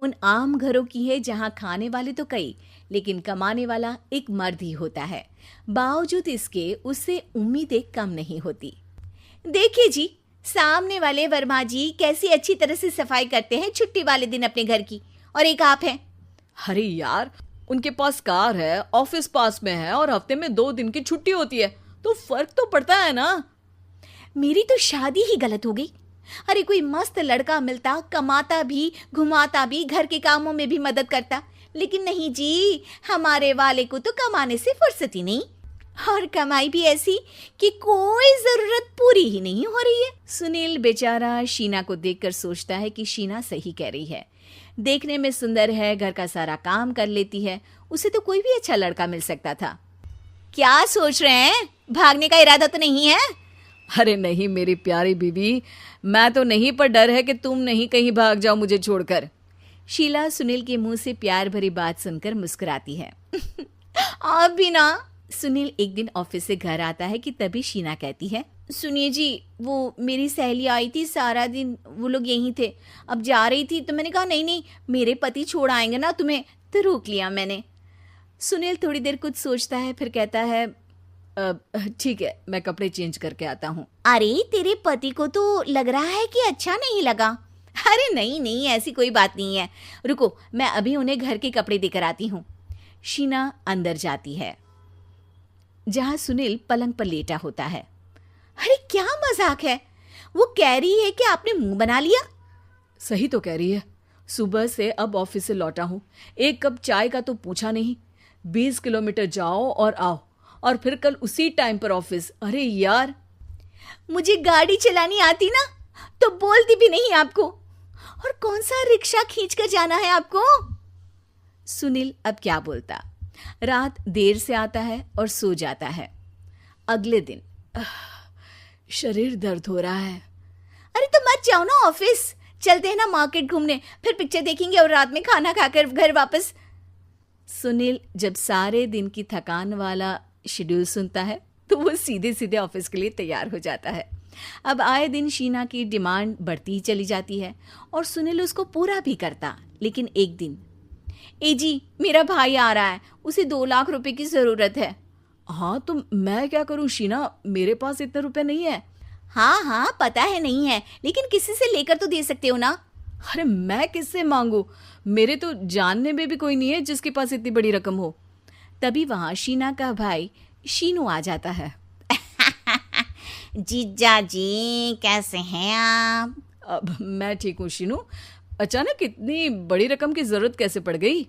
उन आम घरों की है जहां खाने वाले तो कई, लेकिन कमाने वाला एक मर्द ही होता है। बावजूद इसके उससे उम्मीदें कम नहीं होती। देखिए जी, सामने वाले वर्मा जी कैसी अच्छी तरह से सफाई करते हैं छुट्टी वाले दिन अपने घर की, और एक आप हैं। अरे यार, उनके पास कार है, ऑफिस पास में है और हफ्ते में 2 दिन की छुट्टी होती है, तो फर्क तो पड़ता है ना। मेरी तो शादी ही गलत हो गई। अरे कोई मस्त लड़का मिलता, कमाता भी, घुमाता भी, घर के कामों में भी मदद करता, लेकिन नहीं जी, हमारे वाले को तो कमाने से फुर्सत ही नहीं, और कमाई भी ऐसी कि कोई जरूरत पूरी ही नहीं हो रही है। सुनील बेचारा शीना को देखकर सोचता है कि शीना सही कह रही है। देखने में सुंदर है, घर का सारा काम कर लेती है, उसे तो कोई भी अच्छा लड़का मिल सकता था। क्या सोच रहे हैं? भागने का इरादा तो नहीं है? अरे नहीं मेरी प्यारी बीवी, मैं तो नहीं, पर डर है कि तुम नहीं कहीं भाग जाओ मुझे छोड़कर। शीला सुनील के मुंह से प्यार भरी बात सुनकर मुस्कुराती है। आप भी ना। सुनील एक दिन ऑफिस से घर आता है कि तभी शीना कहती है, सुनिए जी, वो मेरी सहेली आई थी, सारा दिन वो लोग यहीं थे, अब जा रही थी तो मैंने कहा नहीं नहीं, मेरे पति छोड़ आएंगे ना तुम्हें, तो रोक लिया मैंने। सुनील थोड़ी देर कुछ सोचता है, फिर कहता है, ठीक है, मैं कपड़े चेंज करके आता हूँ। अरे तेरे पति को तो लग रहा है कि अच्छा नहीं लगा। अरे नहीं नहीं, ऐसी कोई बात नहीं है, रुको मैं अभी उन्हें घर के कपड़े देकर आती हूँ। शीना अंदर जाती है जहां सुनील पलंग पर लेटा होता है। अरे क्या मजाक है, वो कह रही है कि आपने मुंह बना लिया। सही तो कह रही है, सुबह से अब ऑफिस से लौटा हूँ, एक कप चाय का तो पूछा नहीं, 20 किलोमीटर जाओ और आओ, और फिर कल उसी टाइम पर ऑफिस। अरे यार, मुझे गाड़ी चलानी आती ना तो बोलती भी नहीं आपको, और कौन सा रिक्शा खींच कर जाना है आपको। सुनील अब क्या बोलता। रात देर से आता है और सो जाता है। अगले दिन शरीर दर्द हो रहा है। अरे तो मत जाओ ना ऑफिस, चलते हैं ना मार्केट घूमने, फिर पिक्चर देखेंगे और रात में खाना खाकर घर वापस। सुनील जब सारे दिन की थकान वाला शेड्यूल सुनता है तो वो सीधे सीधे ऑफिस के लिए तैयार हो जाता है। अब आए दिन शीना की डिमांड बढ़ती ही चली जाती है और सुनील उसको पूरा भी करता, लेकिन एक दिन, ए जी मेरा भाई आ रहा है, उसे 2 लाख रुपए की जरूरत है। हाँ तो मैं क्या करूँ शीना, मेरे पास इतने रुपए नहीं है। हाँ हाँ पता है नहीं है, लेकिन किसी से लेकर तो दे सकते हो ना। अरे मैं किससे मांगू, मेरे तो जानने में भी कोई नहीं है जिसके पास इतनी बड़ी रकम हो। तभी वहां शीना का भाई शीनू आ जाता है। जीजा जी कैसे हैं आप? अब मैं ठीक हूँ शीनू, अचानक इतनी बड़ी रकम की जरूरत कैसे पड़ गई?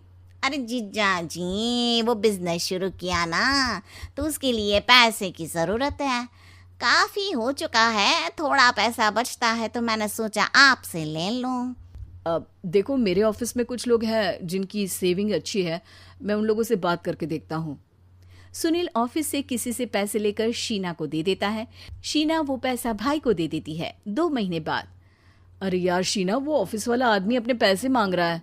अरे जीजा जी, वो बिजनेस शुरू किया ना, तो उसके लिए पैसे की जरूरत है। काफी हो चुका है, थोड़ा पैसा बचता है तो मैंने सोचा आपसे ले लूं। अब देखो, मेरे ऑफिस में कुछ लोग हैं जिनकी सेविंग अच्छी है, मैं उन लोगों से बात करके देखता हूँ। सुनील ऑफिस से किसी से पैसे लेकर शीना को दे देता है। शीना वो पैसा भाई को दे देती है 2 महीने बाद। अरे यार शीना, वो ऑफिस वाला आदमी अपने पैसे मांग रहा है,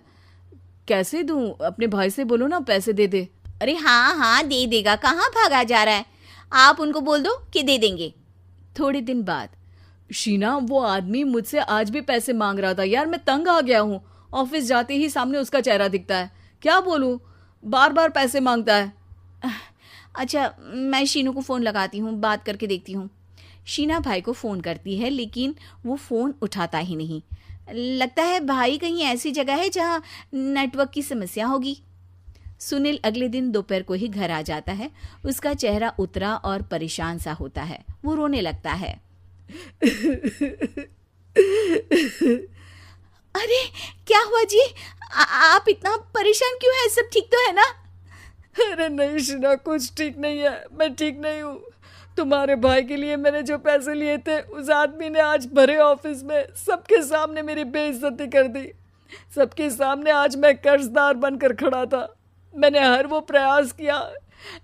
कैसे दूं? अपने भाई से बोलो ना पैसे दे दे। अरे हाँ हाँ दे देगा, कहाँ भागा जा रहा है, आप उनको बोल दो कि दे देंगे। थोड़े दिन बाद, शीना, वो आदमी मुझसे आज भी पैसे मांग रहा था यार, मैं तंग आ गया हूँ। ऑफिस जाते ही सामने उसका चेहरा दिखता है, क्या बोलूँ, बार बार पैसे मांगता है। अच्छा मैं शीनू को फ़ोन लगाती हूँ, बात करके देखती हूँ। शीना भाई को फ़ोन करती है, लेकिन वो फ़ोन उठाता ही नहीं। लगता है भाई कहीं ऐसी जगह है जहाँ नेटवर्क की समस्या होगी। सुनील अगले दिन दोपहर को ही घर आ जाता है। उसका चेहरा उतरा और परेशान सा होता है, वो रोने लगता है। अरे क्या हुआ जी, आप इतना परेशान क्यों हैं? सब ठीक तो है ना? अरे नहीं शीना, कुछ ठीक नहीं है, मैं ठीक नहीं हूँ। तुम्हारे भाई के लिए मैंने जो पैसे लिए थे, उस आदमी ने आज भरे ऑफिस में सबके सामने मेरी बेइज्जती कर दी। सबके सामने आज मैं कर्जदार बनकर खड़ा था। मैंने हर वो प्रयास किया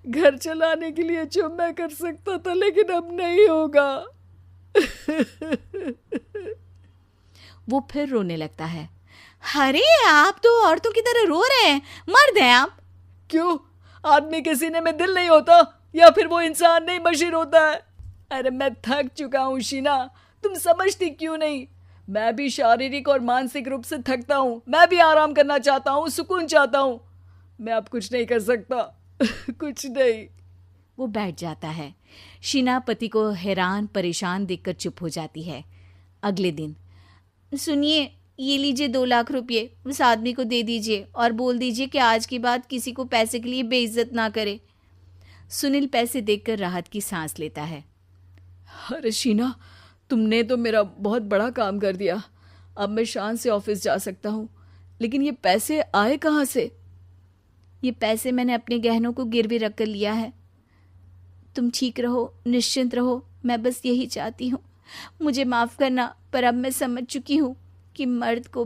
घर चलाने के लिए जो मैं कर सकता था, लेकिन अब नहीं होगा। वो फिर रोने लगता है। अरे आप तो औरतों की तरह रो रहे हैं, मर्द हैं आप। क्यों, आदमी के सीने में दिल नहीं होता, या फिर वो इंसान नहीं मशीन होता है? अरे मैं थक चुका हूँ शीना, तुम समझती क्यों नहीं? मैं भी शारीरिक और मानसिक रूप से थकता हूँ, मैं भी आराम करना चाहता हूँ, सुकून चाहता हूँ। मैं अब कुछ नहीं कर सकता। कुछ नहीं। वो बैठ जाता है। शीना पति को हैरान परेशान देखकर चुप हो जाती है। अगले दिन, सुनिए, ये लीजिए 2 लाख रुपये, उस आदमी को दे दीजिए और बोल दीजिए कि आज के बाद किसी को पैसे के लिए बेइज्जत ना करे। सुनील पैसे देखकर राहत की सांस लेता है। अरे शीना, तुमने तो मेरा बहुत बड़ा काम कर दिया। अब मैं शान से ऑफिस जा सकता हूँ। लेकिन ये पैसे आए कहाँ से? ये पैसे मैंने अपने गहनों को गिरवी रख कर लिया है। तुम ठीक रहो, निश्चिंत रहो, मैं बस यही चाहती हूँ। मुझे माफ़ करना, पर अब मैं समझ चुकी हूँ कि मर्द को